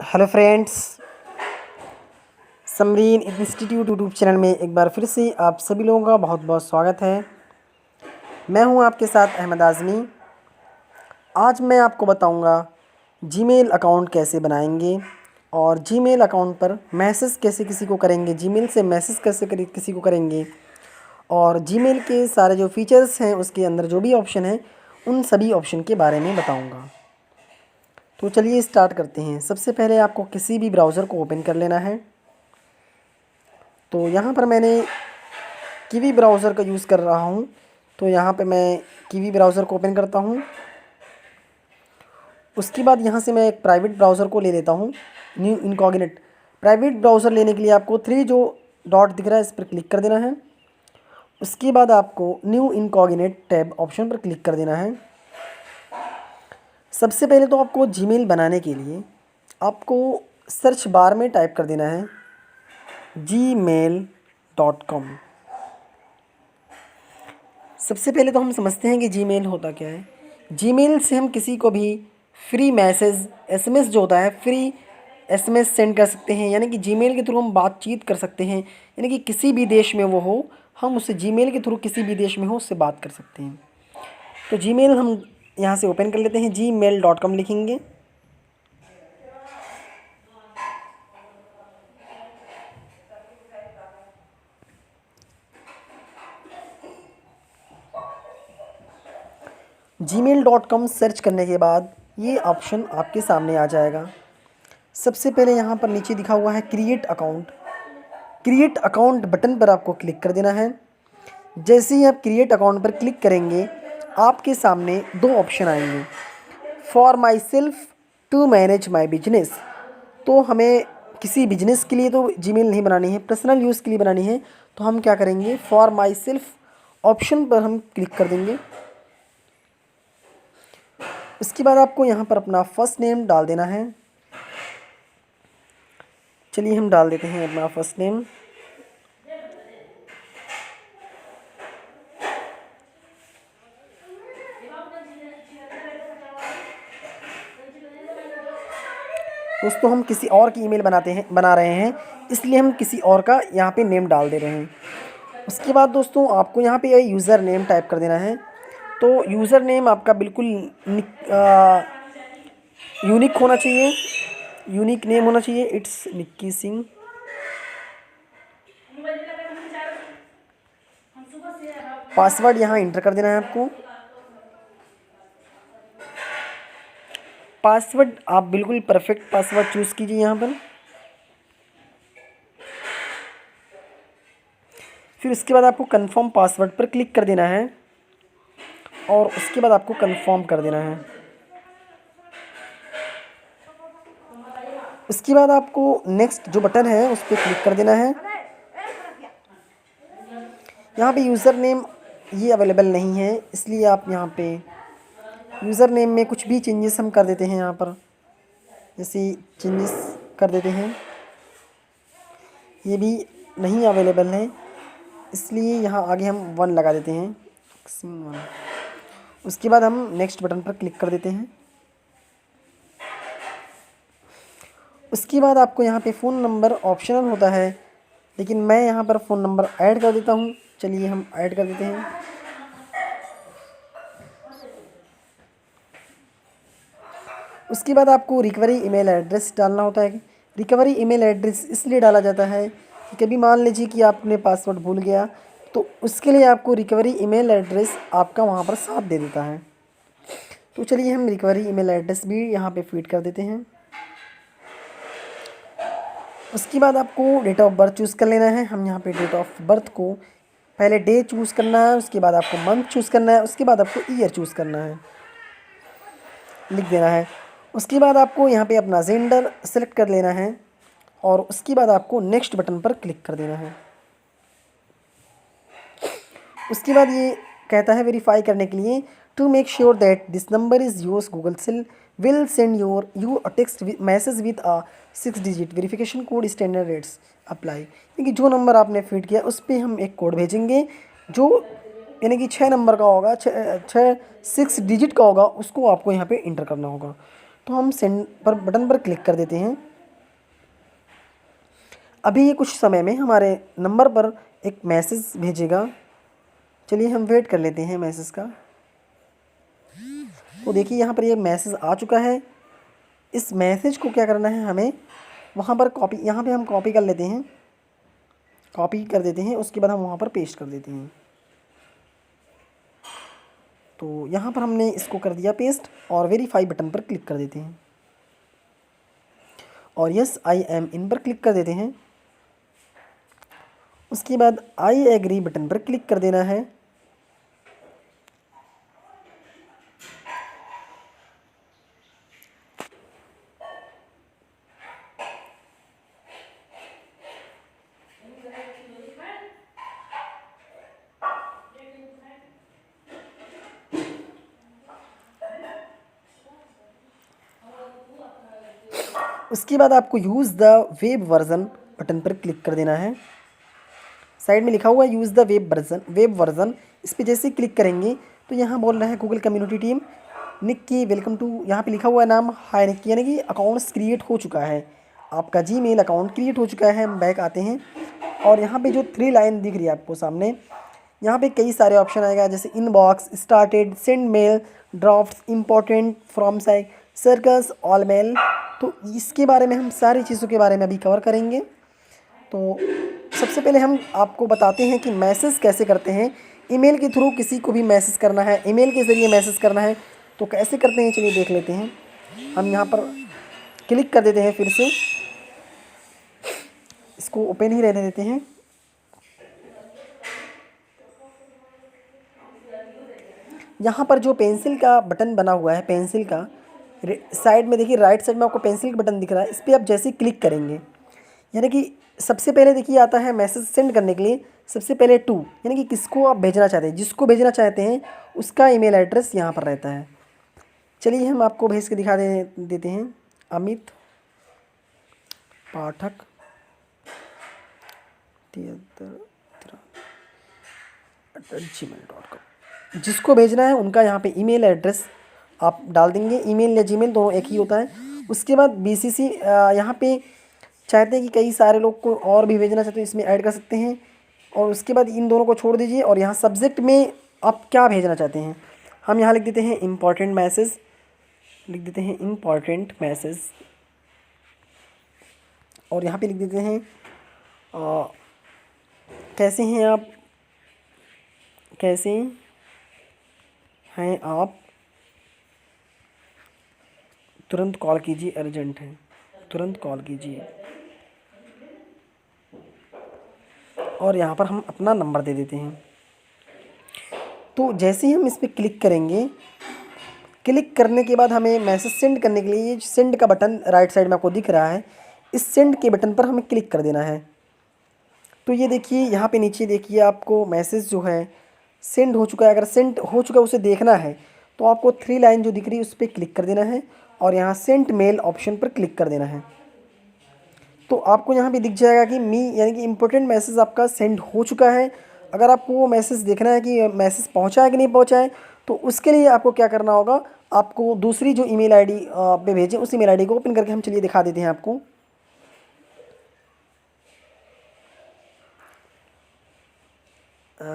Hello friends, Samreen institute YouTube channel में एक बार फिर से आप सभी लोगों का बहुत बहुत स्वागत है। मैं हूं आपके साथ अहमद आज़मी। आज मैं आपको बताऊंगा जीमेल अकाउंट कैसे बनाएंगे और जीमेल अकाउंट पर मैसेज कैसे किसी को करेंगे, जीमेल से मैसेज कैसे किसी को करेंगे और जीमेल के सारे जो फीचर्स हैं उसके अंदर जो भी ऑप्शन हैं उन सभी ऑप्शन के बारे में बताऊँगा। तो चलिए स्टार्ट करते हैं। सबसे पहले आपको किसी भी ब्राउज़र को ओपन कर लेना है। तो यहाँ पर मैंने कीवी ब्राउज़र का यूज़ कर रहा हूँ, तो यहाँ पे मैं कीवी ब्राउज़र को ओपन करता हूँ। उसके बाद यहाँ से मैं एक प्राइवेट ब्राउज़र को ले लेता हूँ, न्यू इनकॉग्निट। प्राइवेट ब्राउज़र लेने के लिए आपको 3 जो डॉट दिख रहा है इस पर क्लिक कर देना है। उसके बाद आपको न्यू इनकॉग्निट टैब ऑप्शन पर क्लिक कर देना है। सबसे पहले तो आपको जीमेल बनाने के लिए आपको सर्च बार में टाइप कर देना है gmail.com। सबसे पहले तो हम समझते हैं कि जीमेल होता क्या है। जीमेल से हम किसी को भी फ्री मैसेज एसएमएस जो होता है फ्री एसएमएस सेंड कर सकते हैं, यानी कि जीमेल के थ्रू हम बातचीत कर सकते हैं। यानी कि किसी भी देश में वो हो, हम उससे जीमेल के थ्रू किसी भी देश में हो उससे बात कर सकते हैं। तो जीमेल हम यहाँ से ओपन कर लेते हैं, gmail.com लिखेंगे। gmail.com सर्च करने के बाद ये ऑप्शन आपके सामने आ जाएगा। सबसे पहले यहाँ पर नीचे दिखा हुआ है create account. Create account button पर आपको क्लिक कर देना है। जैसे ही आप क्रिएट अकाउंट पर क्लिक करेंगे आपके सामने 2 ऑप्शन आएंगे, for myself, to manage my business. तो हमें किसी बिजनेस के लिए तो जीमेल नहीं बनानी है, पर्सनल यूज़ के लिए बनानी है। तो हम क्या करेंगे, फॉर माई सेल्फ ऑप्शन पर हम क्लिक कर देंगे। उसके बाद आपको यहाँ पर अपना फर्स्ट नेम डाल देना है। चलिए हम डाल देते हैं अपना फर्स्ट नेम। दोस्तों हम किसी और की ईमेल बना रहे हैं, इसलिए हम किसी और का यहाँ पे नेम डाल दे रहे हैं। उसके बाद दोस्तों आपको यहाँ पे यूज़र नेम टाइप कर देना है। तो यूज़र नेम आपका बिल्कुल यूनिक होना चाहिए, यूनिक नेम होना चाहिए। इट्स निक्की सिंह। पासवर्ड यहाँ इंटर कर देना है आपको। पासवर्ड आप बिल्कुल परफेक्ट पासवर्ड चूज़ कीजिए यहाँ पर। फिर उसके बाद आपको कंफर्म पासवर्ड पर क्लिक कर देना है और उसके बाद आपको कंफर्म कर देना है। उसके बाद आपको नेक्स्ट जो बटन है उस पर क्लिक कर देना है। यहाँ पे यूज़र नेम ये अवेलेबल नहीं है, इसलिए आप यहाँ पे यूज़र नेम में कुछ भी चेंजेस हम कर देते हैं। यहाँ पर जैसे चेंजेस कर देते हैं, ये भी नहीं अवेलेबल है, इसलिए यहाँ आगे हम 1 लगा देते हैं, 1। उसके बाद हम नेक्स्ट बटन पर क्लिक कर देते हैं। उसके बाद आपको यहाँ पे फ़ोन नंबर ऑप्शनल होता है, लेकिन मैं यहाँ पर फ़ोन नंबर ऐड कर देता हूँ। चलिए हम ऐड कर देते हैं। उसके बाद आपको रिकवरी ईमेल एड्रेस डालना होता है। रिकवरी ईमेल एड्रेस इसलिए डाला जाता है कि कभी मान लीजिए कि आपने पासवर्ड भूल गया, तो उसके लिए आपको रिकवरी ईमेल एड्रेस आपका वहाँ पर साथ दे देता है। तो चलिए हम रिकवरी ईमेल एड्रेस भी यहाँ पे फीड कर देते हैं। उसके बाद आपको डेट ऑफ बर्थ चूज़ कर लेना है। हम यहाँ पे डेट ऑफ बर्थ को पहले डे चूज़ करना है, उसके बाद आपको मंथ चूज़ करना है, उसके बाद आपको ईयर चूज़ करना है, लिख देना है। उसके बाद आपको यहाँ पे अपना जेंडर सेलेक्ट कर लेना है और उसके बाद आपको नेक्स्ट बटन पर क्लिक कर देना है। उसके बाद ये कहता है वेरीफाई करने के लिए, to make sure that this number is yours, Google cell will send you a text message with a 6 digit verification code, standard rates apply. यानी कि जो नंबर आपने फीड किया उस पर हम एक कोड भेजेंगे जो यानी कि 6 नंबर का होगा, 6 डिजिट का होगा, उसको आपको यहाँ पे इंटर करना होगा। तो हम सेंड पर बटन पर क्लिक कर देते हैं। अभी ये कुछ समय में हमारे नंबर पर एक मैसेज भेजेगा। चलिए हम वेट कर लेते हैं मैसेज का। तो देखिए यहाँ पर ये मैसेज आ चुका है। इस मैसेज को क्या करना है, हमें वहाँ पर कॉपी, यहाँ पे हम कॉपी कर लेते हैं, कॉपी कर देते हैं, उसके बाद हम वहाँ पर पेस्ट कर देते हैं। तो यहाँ पर हमने इसको कर दिया पेस्ट और वेरीफाई बटन पर क्लिक कर देते हैं और यस आई एम इन पर क्लिक कर देते हैं। उसके बाद आई एग्री बटन पर क्लिक कर देना है। उसके बाद आपको use the web version button पर क्लिक कर देना है। साइड में लिखा हुआ है यूज़ द वेब वर्ज़न। इस पर जैसे क्लिक करेंगे तो यहाँ बोल रहा है Google community team Nikki welcome to, यहाँ पे लिखा हुआ है नाम हाय निक्की, यानी कि अकाउंट्स क्रिएट हो चुका है, आपका जीमेल अकाउंट क्रिएट हो चुका है। हम बैक आते हैं और यहाँ पे जो 3 लाइन दिख रही है आपको सामने, यहाँ पे कई सारे ऑप्शन आएगा, जैसे inbox, started, send mail, drafts, important, from site, circus, all mail. तो इसके बारे में हम सारी चीज़ों के बारे में अभी कवर करेंगे। तो सबसे पहले हम आपको बताते हैं कि मैसेज कैसे करते हैं। ईमेल के थ्रू किसी को भी मैसेज करना है, ईमेल के ज़रिए मैसेज करना है तो कैसे करते हैं, चलिए देख लेते हैं। हम यहाँ पर क्लिक कर देते हैं, फिर से इसको ओपन ही रहने देते हैं। यहाँ पर जो पेंसिल का बटन बना हुआ है, पेंसिल का साइड में देखिए, राइट साइड में आपको पेंसिल का बटन दिख रहा है, इस पर आप जैसे ही क्लिक करेंगे, यानी कि सबसे पहले देखिए आता है मैसेज सेंड करने के लिए, सबसे पहले टू, यानी कि किसको आप भेजना चाहते हैं, जिसको भेजना चाहते हैं उसका ईमेल एड्रेस यहाँ पर रहता है। चलिए हम आपको भेज के दिखा देते हैं। अमित पाठक 73@gmail.com, जिसको भेजना है उनका यहाँ पे ईमेल एड्रेस आप डाल देंगे। ईमेल या जीमेल दोनों एक ही होता है। उसके बाद बीसीसी यहाँ पे चाहते हैं कि कई सारे लोग को और भी भेजना चाहते हैं, इसमें ऐड कर सकते हैं। और उसके बाद इन दोनों को छोड़ दीजिए और यहाँ सब्जेक्ट में आप क्या भेजना चाहते हैं, हम यहाँ लिख देते हैं इम्पॉर्टेंट मैसेज, लिख देते हैं इम्पॉर्टेंट मैसेज। और यहाँ पे लिख देते हैं कैसे हैं आप, कैसे हैं आप, तुरंत कॉल कीजिए, अर्जेंट है, तुरंत कॉल कीजिए। और यहाँ पर हम अपना नंबर दे देते हैं। तो जैसे ही हम इस पर क्लिक करेंगे, क्लिक करने के बाद हमें मैसेज सेंड करने के लिए ये सेंड का बटन राइट साइड में आपको दिख रहा है, इस सेंड के बटन पर हमें क्लिक कर देना है। तो ये देखिए यहाँ पे नीचे देखिए आपको मैसेज जो है सेंड हो चुका है। अगर सेंड हो चुका है उसे देखना है तो आपको 3 लाइन जो दिख रही है उस पर क्लिक कर देना है और यहाँ सेंड मेल ऑप्शन पर क्लिक कर देना है। तो आपको यहाँ पे दिख जाएगा कि यानी कि इम्पोर्टेंट मैसेज आपका सेंड हो चुका है। अगर आपको वो मैसेज देखना है कि मैसेज पहुँचा है कि नहीं पहुँचा है, तो उसके लिए आपको क्या करना होगा, आपको दूसरी जो ईमेल आईडी पे भेजें उस ईमेल आईडी को ओपन करके हम चलिए दिखा देते हैं आपको।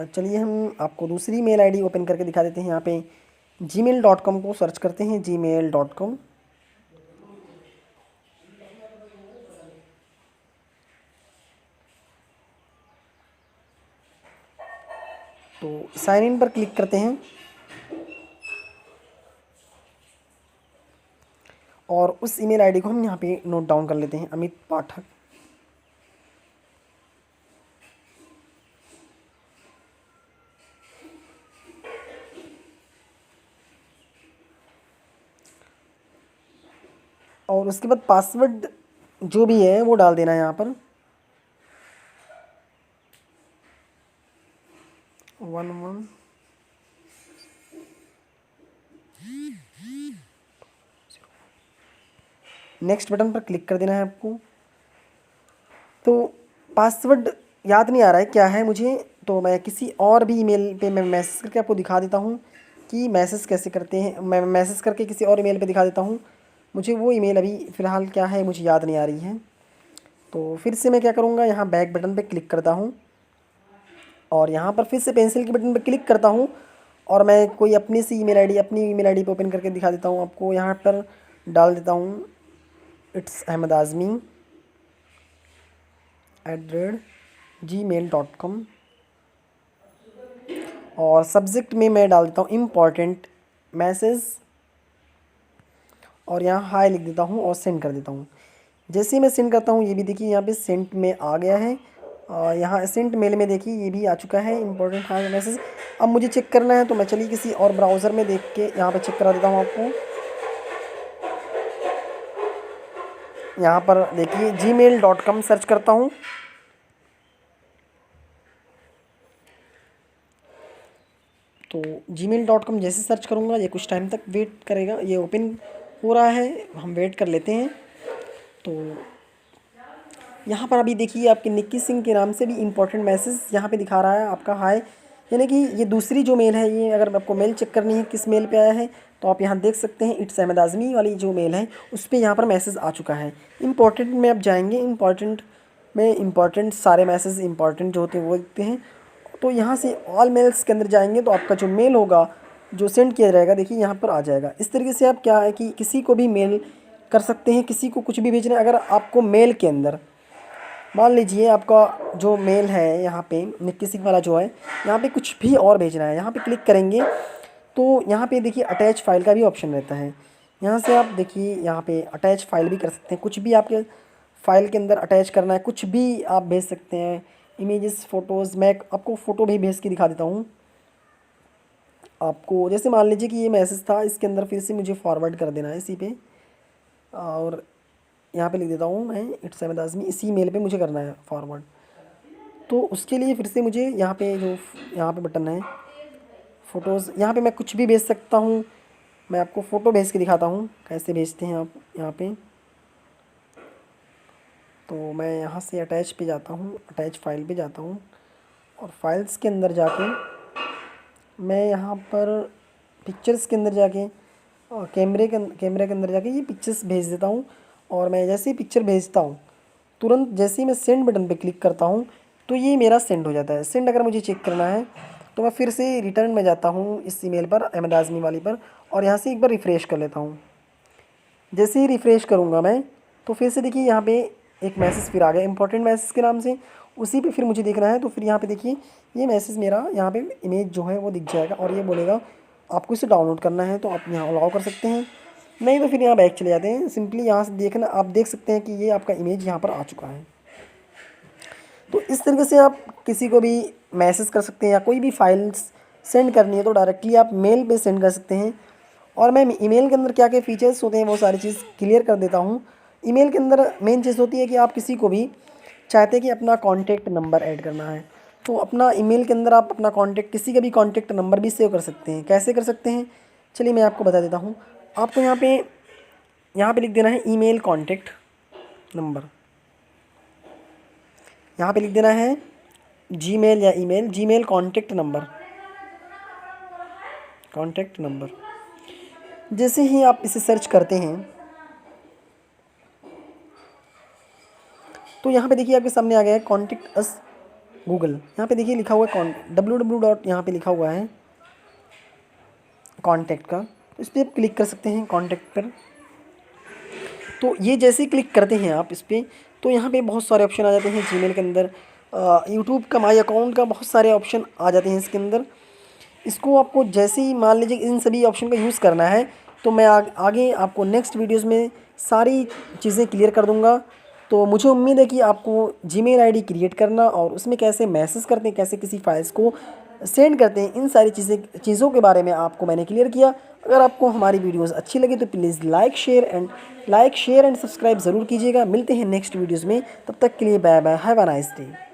चलिए हम आपको दूसरी मेल आईडी ओपन करके दिखा देते हैं। यहाँ पे gmail.com को सर्च करते हैं, gmail.com। तो साइन इन पर क्लिक करते हैं और उस ईमेल आईडी को हम यहाँ पे नोट डाउन कर लेते हैं, अमित पाठक। और उसके बाद पासवर्ड जो भी है वो डाल देना है यहाँ पर 11। नेक्स्ट बटन पर क्लिक कर देना है आपको। तो पासवर्ड याद नहीं आ रहा है क्या है मुझे, तो मैं किसी और भी ईमेल पे मैं मैसेज करके आपको दिखा देता हूँ कि मैसेज कैसे करते हैं। मैं मैसेज करके किसी और ईमेल पे दिखा देता हूँ। मुझे वो ईमेल अभी फ़िलहाल क्या है मुझे याद नहीं आ रही है, तो फिर से मैं क्या करूँगा, यहाँ बैक बटन पे क्लिक करता हूँ और यहाँ पर फिर से पेंसिल के बटन पे क्लिक करता हूँ और मैं कोई अपनी अपनी ईमेल आईडी पे ओपन करके दिखा देता हूँ आपको। यहाँ पर डाल देता हूँ itsahmedazmi@gmail.com और सब्जेक्ट में मैं डाल देता हूँ इम्पॉर्टेंट मैसेज और यहाँ हाय लिख देता हूँ और सेंड कर देता हूँ। जैसे ही मैं सेंड करता हूँ, ये भी देखिए यहाँ पे सेंट में आ गया है और यहाँ सेंट मेल में देखिए ये भी आ चुका है इम्पोर्टेंट हाय मैसेज। अब मुझे चेक करना है तो मैं चलिए किसी और ब्राउज़र में देख के यहाँ पे चेक करा देता हूँ आपको। यहाँ पर देखिए gmail.com सर्च करता हूँ। तो gmail.com जैसे सर्च करूँगा ये कुछ टाइम तक वेट करेगा, ये ओपन हो रहा है, हम वेट कर लेते हैं। तो यहाँ पर अभी देखिए आपके निक्की सिंह के नाम से भी इम्पोर्टेंट मैसेज यहाँ पे दिखा रहा है आपका हाय, यानी कि ये दूसरी जो मेल है, ये अगर आपको मेल चेक करनी है किस मेल पे आया है तो आप यहाँ देख सकते हैं इट्स अहमद आज़मी वाली जो मेल है उस पर यहाँ पर मैसेज आ चुका है। इम्पोर्टेंट में आप जाएंगे, इम्पोर्टेंट में इम्पोर्टेंट सारे मैसेज इम्पोर्टेंट जो होते हैं वो दिखते हैं। तो यहाँ से ऑल मेल्स के अंदर जाएंगे तो आपका जो मेल होगा जो सेंड किया जाएगा देखिए यहाँ पर आ जाएगा। इस तरीके से आप क्या है कि किसी को भी मेल कर सकते हैं, किसी को कुछ भी भेजना है। अगर आपको मेल के अंदर मान लीजिए आपका जो मेल है यहाँ पे निक्की सिंह वाला जो है, यहाँ पे कुछ भी और भेजना है, यहाँ पे क्लिक करेंगे तो यहाँ पे देखिए अटैच फाइल का भी ऑप्शन रहता है। यहाँ से आप देखिए यहाँ पे अटैच फाइल भी कर सकते हैं, कुछ भी आपके फाइल के अंदर अटैच करना है कुछ भी आप भेज सकते हैं, इमेजेस फ़ोटोज़। मैं आपको फ़ोटो भी भेज के दिखा देता हूँ आपको। जैसे मान लीजिए कि ये मैसेज था, इसके अंदर फिर से मुझे फॉरवर्ड कर देना है इसी पे और यहाँ पे लिख देता हूँ मैं इट्स अहमद आज़मी, इसी मेल पे मुझे करना है फॉरवर्ड। तो उसके लिए फिर से मुझे यहाँ पे जो यहाँ पे बटन है फ़ोटोज़, यहाँ पे मैं कुछ भी भेज सकता हूँ। मैं आपको फ़ोटो भेज के दिखाता हूँ कैसे भेजते हैं आप यहाँ पे। तो मैं यहाँ से अटैच पे जाता हूँ, अटैच फाइल पे जाता हूँ और फाइल्स के अंदर जाके मैं यहाँ पर पिक्चर्स के अंदर जाके और कैमरे के अंदर जाके ये पिक्चर्स भेज देता हूँ। और मैं जैसे ही पिक्चर भेजता हूँ तुरंत जैसे ही मैं सेंड बटन पे क्लिक करता हूँ तो ये मेरा सेंड हो जाता है। सेंड अगर मुझे चेक करना है तो मैं फिर से रिटर्न में जाता हूँ इस ईमेल पर अहमद आज़मी वाली पर और यहाँ से एक बार रिफ़्रेश कर लेता हूँ। जैसे ही रिफ़्रेश करूँगा मैं तो फिर से देखिए यहाँ पे एक मैसेज फिर आ गया इम्पोर्टेंट मैसेज के नाम से, उसी पे फिर मुझे देखना है। तो फिर यहाँ पे देखिए ये मैसेज मेरा यहाँ पे इमेज जो है वो दिख जाएगा और ये बोलेगा आपको इसे डाउनलोड करना है तो आप यहाँ अलाउ कर सकते हैं, नहीं तो फिर यहाँ बैक चले जाते हैं। सिंपली यहाँ से देखना, आप देख सकते हैं कि ये आपका इमेज यहाँ पर आ चुका है। तो इस तरीके से आप किसी को भी मैसेज कर सकते हैं या कोई भी फाइल्स सेंड करनी है तो डायरेक्टली आप मेल पे सेंड कर सकते हैं। और मैं ईमेल के अंदर क्या क्या फ़ीचर्स होते हैं वो सारी चीज़ क्लियर कर देता हूँ। ईमेल के अंदर मेन चीज़ होती है कि आप किसी को भी चाहते हैं कि अपना कॉन्टैक्ट नंबर ऐड करना है तो अपना ईमेल के अंदर आप अपना कॉन्टैक्ट किसी का भी कॉन्टैक्ट नंबर भी सेव कर सकते हैं। कैसे कर सकते हैं चलिए मैं आपको बता देता हूँ। आपको यहाँ पे लिख देना है ईमेल कॉन्टैक्ट नंबर, यहाँ पे लिख देना है जीमेल या ईमेल जीमेल कॉन्टैक्ट नंबर। जैसे ही आप इसे सर्च करते हैं तो यहाँ पे देखिए आपके सामने आ गया है कॉन्टैक्ट अस गूगल। यहाँ पे देखिए लिखा हुआ है www. यहाँ पे लिखा हुआ है कॉन्टैक्ट का, तो इस पर आप क्लिक कर सकते हैं कॉन्टैक्ट पर। तो ये जैसे ही क्लिक करते हैं आप इस पर तो यहाँ पे बहुत सारे ऑप्शन आ जाते हैं जीमेल के अंदर, यूट्यूब का माई अकाउंट का बहुत सारे ऑप्शन आ जाते हैं इसके अंदर। इसको आपको जैसे ही मान लीजिए इन सभी ऑप्शन का यूज़ करना है तो मैं आगे आपको नेक्स्ट वीडियोज़ में सारी चीज़ें क्लियर कर दूँगा। तो मुझे उम्मीद है कि आपको जीमेल आईडी क्रिएट करना और उसमें कैसे मैसेज करते हैं, कैसे किसी फाइल्स को सेंड करते हैं, इन सारी चीज़ों के बारे में आपको मैंने क्लियर किया। अगर आपको हमारी वीडियोस अच्छी लगी तो please like share and subscribe ज़रूर कीजिएगा। मिलते हैं नेक्स्ट वीडियोज़ में, तब तक के लिए bye bye, have a nice day.